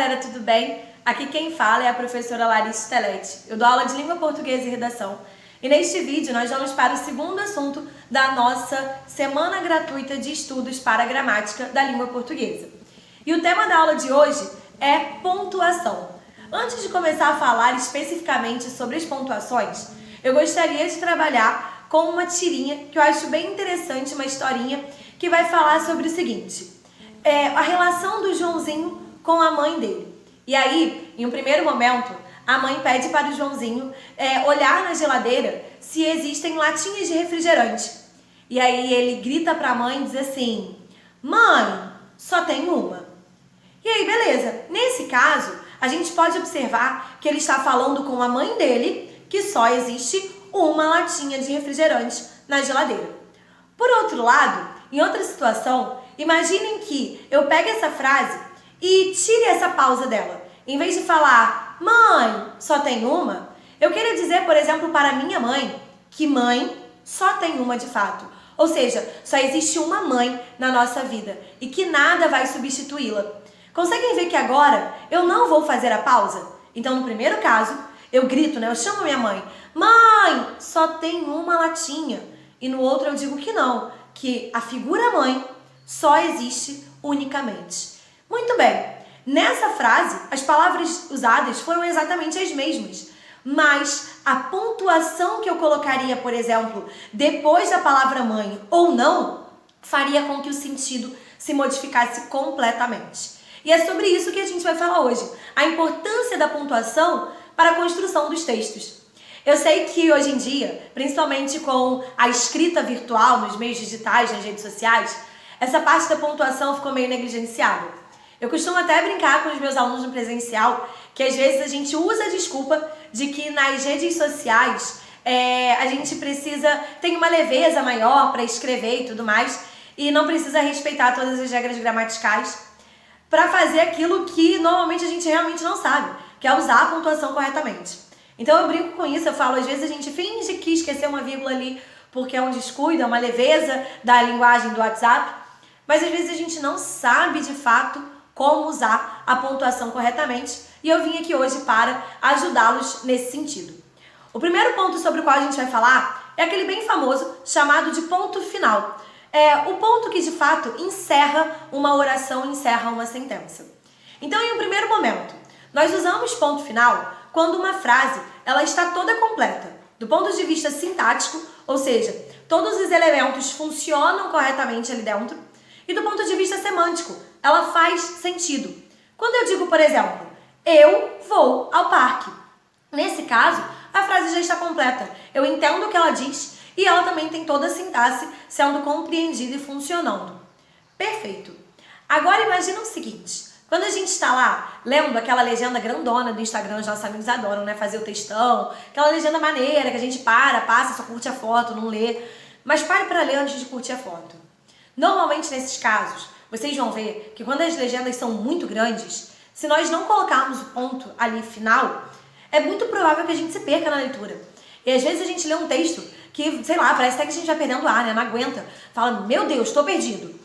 galera, tudo bem? Aqui quem fala é a professora Larissa Teletti. Eu dou aula de língua portuguesa e redação. E neste vídeo nós vamos para o segundo assunto da nossa semana gratuita de estudos para a gramática da língua portuguesa. E o tema da aula de hoje é pontuação. Antes de começar a falar especificamente sobre as pontuações, eu gostaria de trabalhar com uma tirinha que eu acho bem interessante, uma historinha que vai falar sobre o seguinte: a relação do Joãozinho com a mãe dele. E aí, em um primeiro momento, a mãe pede para o Joãozinho olhar na geladeira se existem latinhas de refrigerante. E aí ele grita para a mãe e diz assim: "Mãe, só tem uma." E aí, beleza. Nesse caso, a gente pode observar que ele está falando com a mãe dele que só existe uma latinha de refrigerante na geladeira. Por outro lado, em outra situação, imaginem que eu pegue essa frase e tire essa pausa dela. Em vez de falar, "Mãe, só tem uma", eu queria dizer, por exemplo, para minha mãe, que mãe só tem uma de fato. Ou seja, só existe uma mãe na nossa vida e que nada vai substituí-la. Conseguem ver que agora eu não vou fazer a pausa? Então, no primeiro caso, eu grito, eu chamo minha mãe, "Mãe, só tem uma latinha." E no outro eu digo que não, que a figura mãe só existe unicamente. Muito bem, nessa frase, as palavras usadas foram exatamente as mesmas, mas a pontuação que eu colocaria, por exemplo, depois da palavra mãe ou não, faria com que o sentido se modificasse completamente. E é sobre isso que a gente vai falar hoje, a importância da pontuação para a construção dos textos. Eu sei que hoje em dia, principalmente com a escrita virtual nos meios digitais, nas redes sociais, essa parte da pontuação ficou meio negligenciada. Eu costumo até brincar com os meus alunos no presencial que às vezes a gente usa a desculpa de que nas redes sociais a gente tem uma leveza maior para escrever e tudo mais e não precisa respeitar todas as regras gramaticais para fazer aquilo que normalmente a gente realmente não sabe, que é usar a pontuação corretamente. Então eu brinco com isso, eu falo, às vezes a gente finge que esqueceu uma vírgula ali porque é um descuido, é uma leveza da linguagem do WhatsApp, mas às vezes a gente não sabe de fato como usar a pontuação corretamente e eu vim aqui hoje para ajudá-los nesse sentido. O primeiro ponto sobre o qual a gente vai falar é aquele bem famoso chamado de ponto final. É o ponto que de fato encerra uma oração, encerra uma sentença. Então, em um primeiro momento, nós usamos ponto final quando uma frase ela está toda completa, do ponto de vista sintático, ou seja, todos os elementos funcionam corretamente ali dentro, e do ponto de vista semântico, ela faz sentido. Quando eu digo, por exemplo, "eu vou ao parque", nesse caso, a frase já está completa. Eu entendo o que ela diz e ela também tem toda a sintaxe sendo compreendida e funcionando. Perfeito. Agora imagina o seguinte: quando a gente está lá lendo aquela legenda grandona do Instagram, os nossos amigos adoram, fazer o textão, aquela legenda maneira que a gente passa, só curte a foto, não lê, mas pare para ler antes de curtir a foto. Normalmente nesses casos, vocês vão ver que quando as legendas são muito grandes, se nós não colocarmos o ponto ali final, é muito provável que a gente se perca na leitura. E às vezes a gente lê um texto que, sei lá, parece até que a gente vai perdendo ar, não aguenta. Fala, "Meu Deus, estou perdido."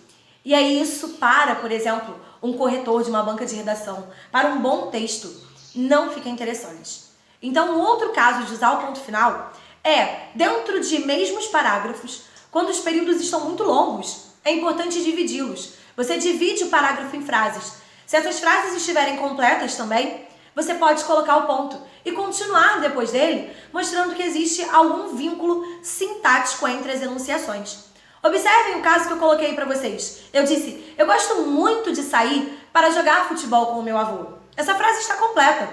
E aí isso por exemplo, um corretor de uma banca de redação, para um bom texto, não fica interessante. Então, um outro caso de usar o ponto final é, dentro de mesmos parágrafos, quando os períodos estão muito longos, é importante dividi-los. Você divide o parágrafo em frases. Se essas frases estiverem completas também, você pode colocar o ponto e continuar depois dele, mostrando que existe algum vínculo sintático entre as enunciações. Observem o caso que eu coloquei para vocês. Eu disse, "Eu gosto muito de sair para jogar futebol com o meu avô." Essa frase está completa.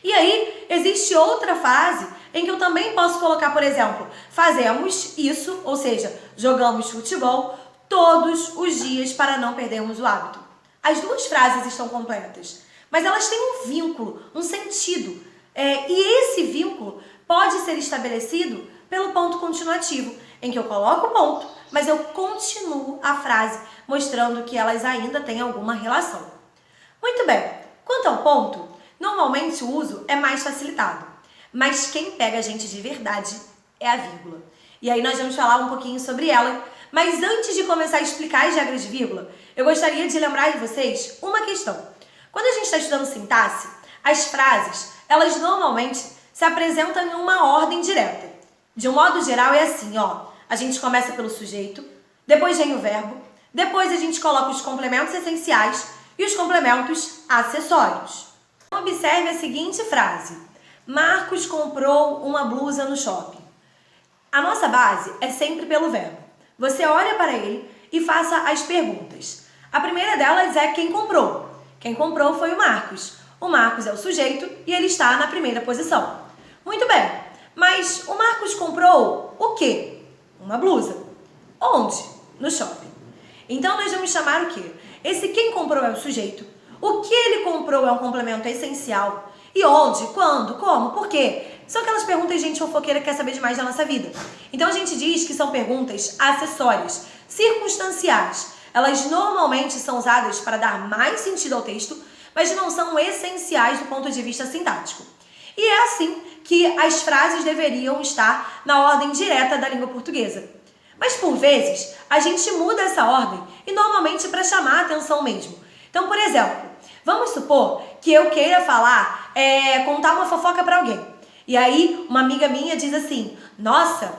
E aí, existe outra frase em que eu também posso colocar, por exemplo, "Fazemos isso", ou seja, jogamos futebol todos os dias para não perdermos o hábito. As duas frases estão completas, mas elas têm um vínculo, um sentido. E esse vínculo pode ser estabelecido pelo ponto continuativo, em que eu coloco o ponto, mas eu continuo a frase, mostrando que elas ainda têm alguma relação. Muito bem, quanto ao ponto, normalmente o uso é mais facilitado, mas quem pega a gente de verdade é a vírgula. E aí nós vamos falar um pouquinho sobre ela, mas antes de começar a explicar as regras de vírgula, eu gostaria de lembrar de vocês uma questão. Quando a gente está estudando sintaxe, as frases, elas normalmente se apresentam em uma ordem direta. De um modo geral é assim, ó. A gente começa pelo sujeito, depois vem o verbo, depois a gente coloca os complementos essenciais e os complementos acessórios. Observe a seguinte frase. Marcos comprou uma blusa no shopping. A nossa base é sempre pelo verbo. Você olha para ele e faça as perguntas. A primeira delas é quem comprou. Quem comprou foi o Marcos. O Marcos é o sujeito e ele está na primeira posição. Muito bem, mas o Marcos comprou o quê? Uma blusa. Onde? No shopping. Então nós vamos chamar o quê? Esse quem comprou é o sujeito. O que ele comprou é um complemento essencial. E onde? Quando? Como? Por quê? São aquelas perguntas de gente fofoqueira que quer saber demais da nossa vida. Então a gente diz que são perguntas acessórias, circunstanciais. Elas normalmente são usadas para dar mais sentido ao texto, mas não são essenciais do ponto de vista sintático. E é assim que as frases deveriam estar na ordem direta da língua portuguesa. Mas por vezes a gente muda essa ordem e normalmente para chamar a atenção mesmo. Então, por exemplo, vamos supor que eu queira falar, contar uma fofoca para alguém. E aí uma amiga minha diz assim, nossa,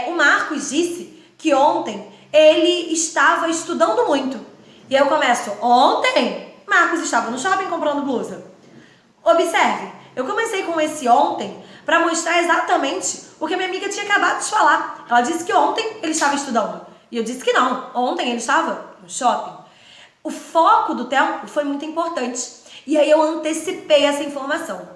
o Marcos disse que ontem ele estava estudando muito. E aí eu começo, ontem Marcos estava no shopping comprando blusa. Observe, eu comecei com esse ontem para mostrar exatamente o que a minha amiga tinha acabado de falar. Ela disse que ontem ele estava estudando. E eu disse que não, ontem ele estava no shopping. O foco do tempo foi muito importante. E aí eu antecipei essa informação.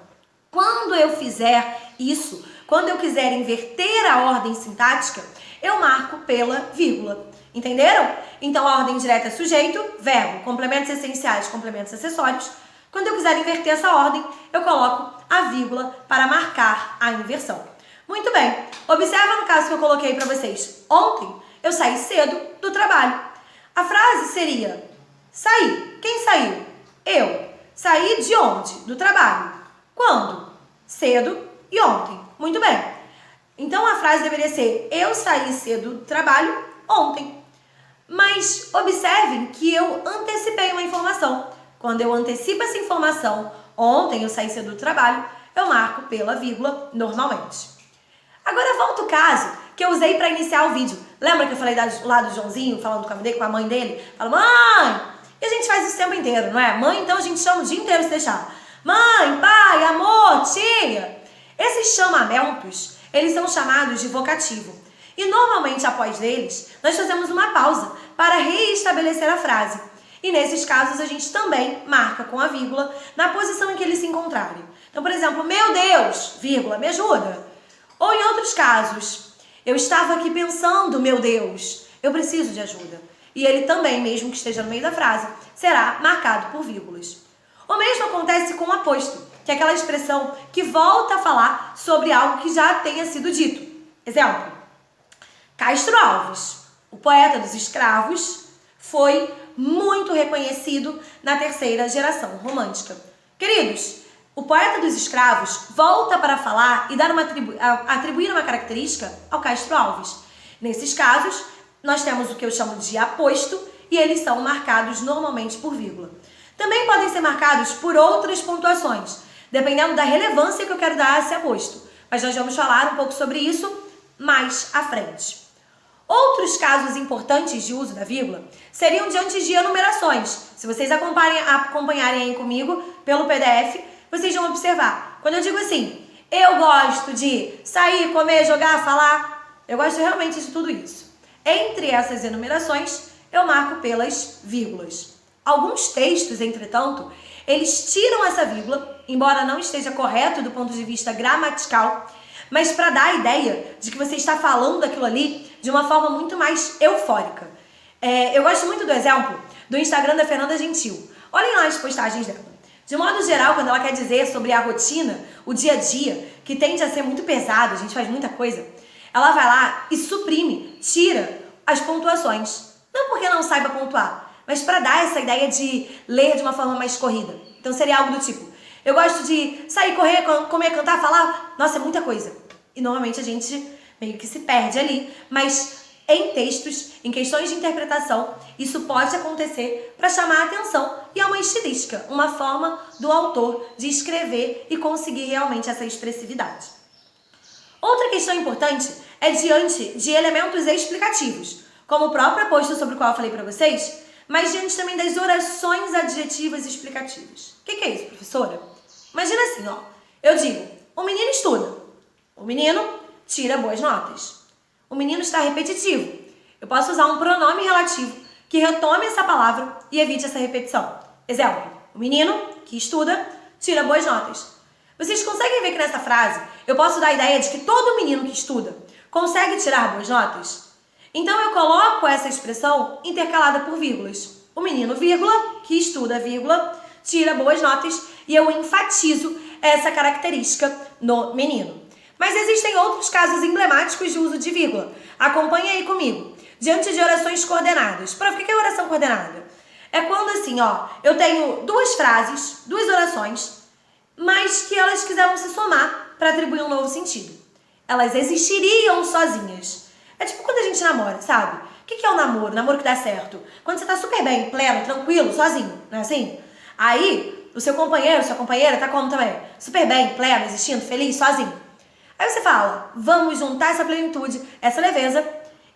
Quando eu fizer isso, quando eu quiser inverter a ordem sintática, eu marco pela vírgula. Entenderam? Então a ordem direta é sujeito, verbo, complementos essenciais, complementos acessórios. Quando eu quiser inverter essa ordem, eu coloco a vírgula para marcar a inversão. Muito bem. Observa no caso que eu coloquei para vocês. Ontem eu saí cedo do trabalho. A frase seria saí. Quem saiu? Eu. Saí de onde? Do trabalho. Quando? Cedo e ontem. Muito bem. Então a frase deveria ser eu saí cedo do trabalho ontem. Mas observem que eu antecipei uma informação. Quando eu antecipo essa informação, ontem eu saí cedo do trabalho, eu marco pela vírgula normalmente. Agora volta o caso que eu usei para iniciar o vídeo. Lembra que eu falei lá do Joãozinho, falando com a mãe dele? Fala, mãe! E a gente faz isso o tempo inteiro, não é? Mãe, então a gente chama o dia inteiro se deixar. Mãe, pai, amor, tia. Esses chamamentos, eles são chamados de vocativo. E normalmente após eles, nós fazemos uma pausa para reestabelecer a frase. E nesses casos a gente também marca com a vírgula na posição em que eles se encontrarem. Então, por exemplo, meu Deus, vírgula, me ajuda. Ou em outros casos, eu estava aqui pensando, meu Deus, eu preciso de ajuda. E ele também, mesmo que esteja no meio da frase, será marcado por vírgulas. O mesmo acontece com o aposto, que é aquela expressão que volta a falar sobre algo que já tenha sido dito. Exemplo, Castro Alves, o poeta dos escravos, foi muito reconhecido na terceira geração romântica. Queridos, o poeta dos escravos volta para falar e atribuir uma característica ao Castro Alves. Nesses casos, nós temos o que eu chamo de aposto e eles são marcados normalmente por vírgula. Também podem ser marcados por outras pontuações, dependendo da relevância que eu quero dar a esse aposto. Mas nós vamos falar um pouco sobre isso mais à frente. Outros casos importantes de uso da vírgula seriam diante de enumerações. Se vocês acompanharem aí comigo pelo PDF, vocês vão observar. Quando eu digo assim, eu gosto de sair, comer, jogar, falar, eu gosto realmente de tudo isso. Entre essas enumerações, eu marco pelas vírgulas. Alguns textos, entretanto, eles tiram essa vírgula, embora não esteja correto do ponto de vista gramatical, mas para dar a ideia de que você está falando daquilo ali de uma forma muito mais eufórica. Eu gosto muito do exemplo do Instagram da Fernanda Gentil. Olhem lá as postagens dela. De modo geral, quando ela quer dizer sobre a rotina, o dia a dia, que tende a ser muito pesado, a gente faz muita coisa, ela vai lá e suprime, tira as pontuações. Não porque não saiba pontuar, mas para dar essa ideia de ler de uma forma mais corrida. Então seria algo do tipo, eu gosto de sair, correr, comer, cantar, falar, nossa, é muita coisa. E normalmente a gente meio que se perde ali, mas Em textos, em questões de interpretação, isso pode acontecer para chamar a atenção e é uma estilística, uma forma do autor de escrever e conseguir realmente essa expressividade. Outra questão importante é diante de elementos explicativos, como o próprio aposto sobre o qual eu falei para vocês, mas diante também das orações adjetivas explicativas. O que é isso, professora? Imagina assim, ó. Eu digo, o menino estuda, o menino tira boas notas. O menino está repetitivo. Eu posso usar um pronome relativo que retome essa palavra e evite essa repetição. Exemplo, o menino que estuda tira boas notas. Vocês conseguem ver que nessa frase eu posso dar a ideia de que todo menino que estuda consegue tirar boas notas? Então eu coloco essa expressão intercalada por vírgulas. O menino, vírgula, que estuda, vírgula, tira boas notas e eu enfatizo essa característica no menino. Mas existem outros casos emblemáticos de uso de vírgula. Acompanhe aí comigo. Diante de orações coordenadas. Prof, o que é oração coordenada? É quando assim, ó, eu tenho duas frases, duas orações, mas que elas quiseram se somar para atribuir um novo sentido. Elas existiriam sozinhas. É tipo quando a gente namora, sabe? O que é o namoro? Namoro que dá certo. Quando você tá super bem, pleno, tranquilo, sozinho, não é assim? Aí, o seu companheiro, sua companheira tá como também? Super bem, pleno, existindo, feliz, sozinho. Aí você fala, vamos juntar essa plenitude, essa leveza,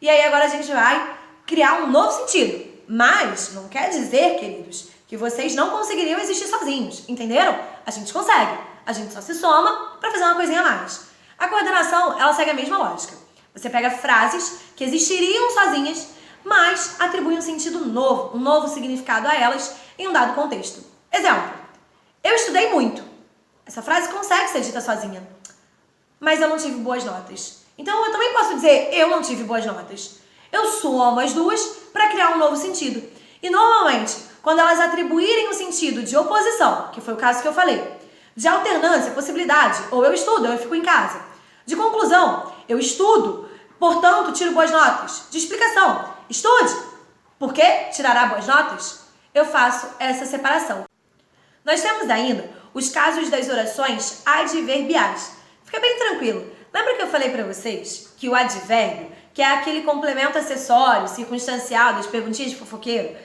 e aí agora a gente vai criar um novo sentido. Mas não quer dizer, queridos, que vocês não conseguiriam existir sozinhos, entenderam? A gente consegue, a gente só se soma para fazer uma coisinha a mais. A coordenação, ela segue a mesma lógica. Você pega frases que existiriam sozinhas, mas atribui um sentido novo, um novo significado a elas em um dado contexto. Exemplo, eu estudei muito. Essa frase consegue ser dita sozinha, mas eu não tive boas notas. Então eu também posso dizer, eu não tive boas notas. Eu somo as duas para criar um novo sentido. E normalmente, quando elas atribuírem um sentido de oposição, que foi o caso que eu falei, de alternância, possibilidade, ou eu estudo, ou eu fico em casa. De conclusão, eu estudo, portanto tiro boas notas. De explicação, estude, porque tirará boas notas. Eu faço essa separação. Nós temos ainda os casos das orações adverbiais. Fica bem tranquilo. Lembra que eu falei para vocês que o advérbio, que é aquele complemento acessório, circunstancial das perguntinhas de fofoqueiro,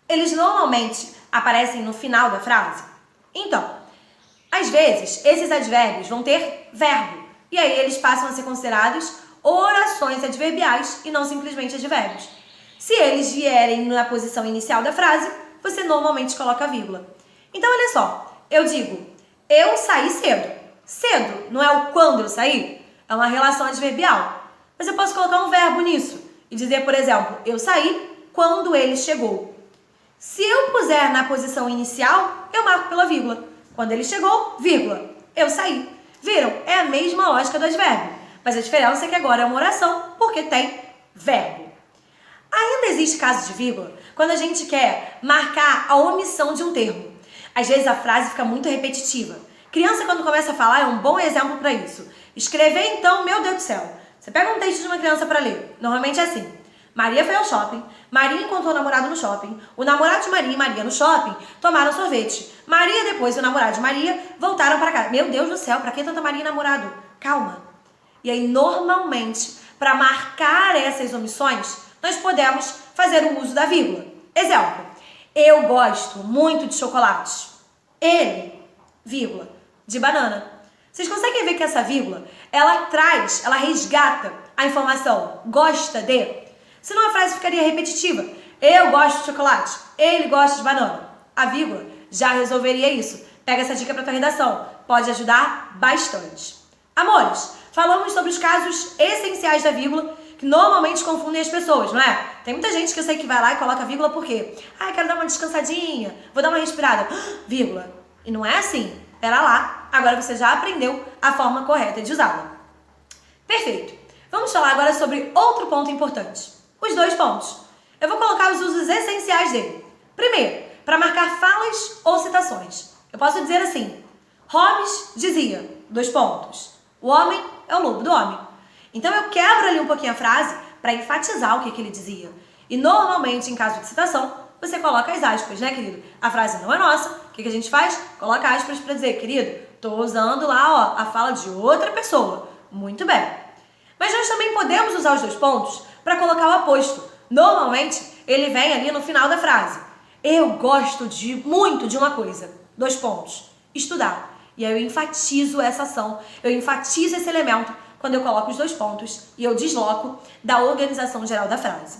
eles normalmente aparecem no final da frase? Então, às vezes, esses advérbios vão ter verbo, e aí eles passam a ser considerados orações adverbiais e não simplesmente advérbios. Se eles vierem na posição inicial da frase, você normalmente coloca vírgula. Então, olha só, eu digo, eu saí cedo. Cedo não é o quando eu saí? É uma relação adverbial. Mas eu posso colocar um verbo nisso e dizer, por exemplo, eu saí quando ele chegou. Se eu puser na posição inicial, eu marco pela vírgula. Quando ele chegou, vírgula, eu saí. Viram? É a mesma lógica do advérbio. Mas a diferença é que agora é uma oração porque tem verbo. Ainda existe caso de vírgula quando a gente quer marcar a omissão de um termo. Às vezes a frase fica muito repetitiva. Criança, quando começa a falar, é um bom exemplo para isso. Escrever, então, meu Deus do céu. Você pega um texto de uma criança para ler. Normalmente é assim. Maria foi ao shopping. Maria encontrou o namorado no shopping. O namorado de Maria e Maria no shopping tomaram sorvete. Maria depois e o namorado de Maria voltaram para casa. Meu Deus do céu, para que tanta Maria e namorado? Calma. E aí, normalmente, para marcar essas omissões, nós podemos fazer o uso da vírgula. Exemplo. Eu gosto muito de chocolate. Ele, vírgula, de banana. Vocês conseguem ver que essa vírgula, ela resgata a informação gosta de? Senão a frase ficaria repetitiva. Eu gosto de chocolate, ele gosta de banana. A vírgula já resolveria isso. Pega essa dica para tua redação. Pode ajudar bastante. Amores, falamos sobre os casos essenciais da vírgula que normalmente confundem as pessoas, não é? Tem muita gente que eu sei que vai lá e coloca vírgula por quê? Ah, quero dar uma descansadinha, vou dar uma respirada. Vírgula. E não é assim. Pera lá, agora você já aprendeu a forma correta de usá-la. Perfeito. Vamos falar agora sobre outro ponto importante. Os 2 pontos. Eu vou colocar os usos essenciais dele. Primeiro, para marcar falas ou citações. Eu posso dizer assim, Hobbes dizia, 2 pontos, o homem é o lobo do homem. Então eu quebro ali um pouquinho a frase para enfatizar o que ele dizia. E normalmente, em caso de citação, você coloca as aspas, né, querido? A frase não é nossa. O que a gente faz? Coloca aspas para dizer, querido, tô usando lá, ó, a fala de outra pessoa. Muito bem. Mas nós também podemos usar os 2 pontos para colocar o aposto. Normalmente, ele vem ali no final da frase. Eu gosto muito de uma coisa. 2 pontos. Estudar. E aí eu enfatizo essa ação, eu enfatizo esse elemento quando eu coloco os 2 pontos e eu desloco da organização geral da frase.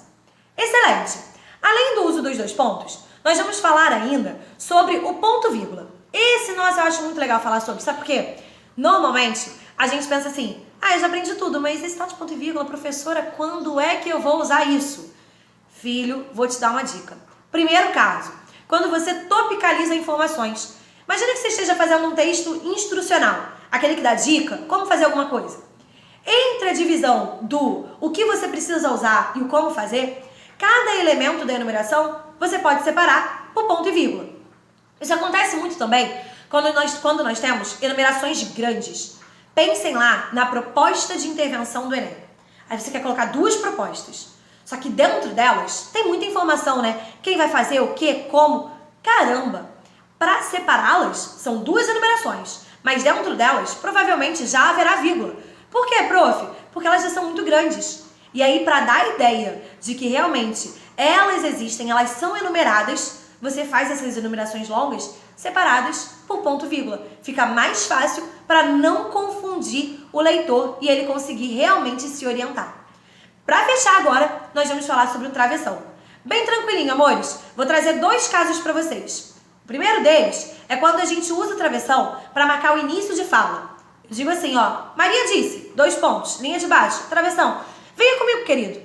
Excelente! Além do uso dos 2 pontos, nós vamos falar ainda sobre o ponto vírgula. Esse, nossa, eu acho muito legal falar sobre. Sabe por quê? Normalmente, a gente pensa assim, eu já aprendi tudo, mas esse tal de ponto e vírgula, professora, quando é que eu vou usar isso? Filho, vou te dar uma dica. Primeiro caso, quando você topicaliza informações. Imagina que você esteja fazendo um texto instrucional, aquele que dá dica, como fazer alguma coisa. Entre a divisão do o que você precisa usar e o como fazer, cada elemento da enumeração você pode separar por ponto e vírgula. Isso acontece muito também quando nós temos enumerações grandes. Pensem lá na proposta de intervenção do Enem. Aí você quer colocar 2 propostas. Só que dentro delas tem muita informação, né? Quem vai fazer o quê, como. Caramba! Para separá-las, são 2 enumerações. Mas dentro delas, provavelmente já haverá vírgula. Por quê, prof? Porque elas já são muito grandes. E aí, para dar a ideia de que realmente elas existem, elas são enumeradas, você faz essas enumerações longas separadas por ponto vírgula. Fica mais fácil para não confundir o leitor e ele conseguir realmente se orientar. Para fechar agora, nós vamos falar sobre o travessão. Bem tranquilinho, amores. Vou trazer 2 casos para vocês. O primeiro deles é quando a gente usa o travessão para marcar o início de fala. Eu digo assim, ó, Maria disse, 2 pontos, linha de baixo, travessão. Venha comigo, querido.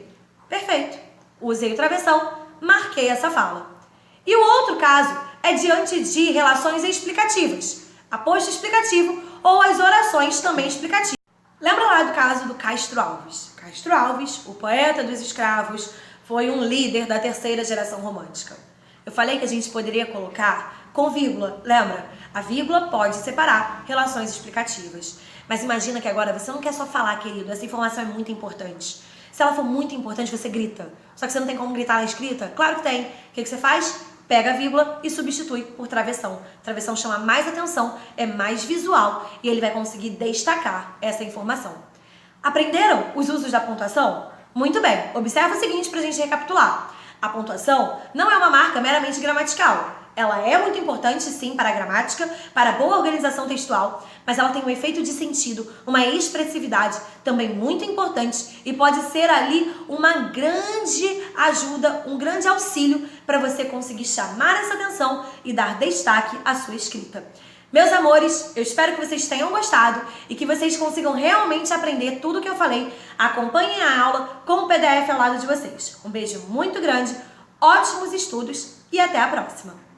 Perfeito. Usei o travessão, marquei essa fala. E o outro caso é diante de relações explicativas, aposto explicativo ou as orações também explicativas. Lembra lá do caso do Castro Alves? Castro Alves, o poeta dos escravos, foi um líder da 3ª geração romântica. Eu falei que a gente poderia colocar com vírgula, lembra? A vírgula pode separar relações explicativas. Mas imagina que agora você não quer só falar, querido, essa informação é muito importante. Se ela for muito importante, você grita. Só que você não tem como gritar na escrita? Claro que tem. O que você faz? Pega a vírgula e substitui por travessão. Travessão chama mais atenção, é mais visual e ele vai conseguir destacar essa informação. Aprenderam os usos da pontuação? Muito bem. Observa o seguinte para a gente recapitular. A pontuação não é uma marca meramente gramatical. Ela é muito importante, sim, para a gramática, para a boa organização textual, mas ela tem um efeito de sentido, uma expressividade também muito importante e pode ser ali uma grande ajuda, um grande auxílio para você conseguir chamar essa atenção e dar destaque à sua escrita. Meus amores, eu espero que vocês tenham gostado e que vocês consigam realmente aprender tudo o que eu falei. Acompanhem a aula com o PDF ao lado de vocês. Um beijo muito grande, ótimos estudos e até a próxima!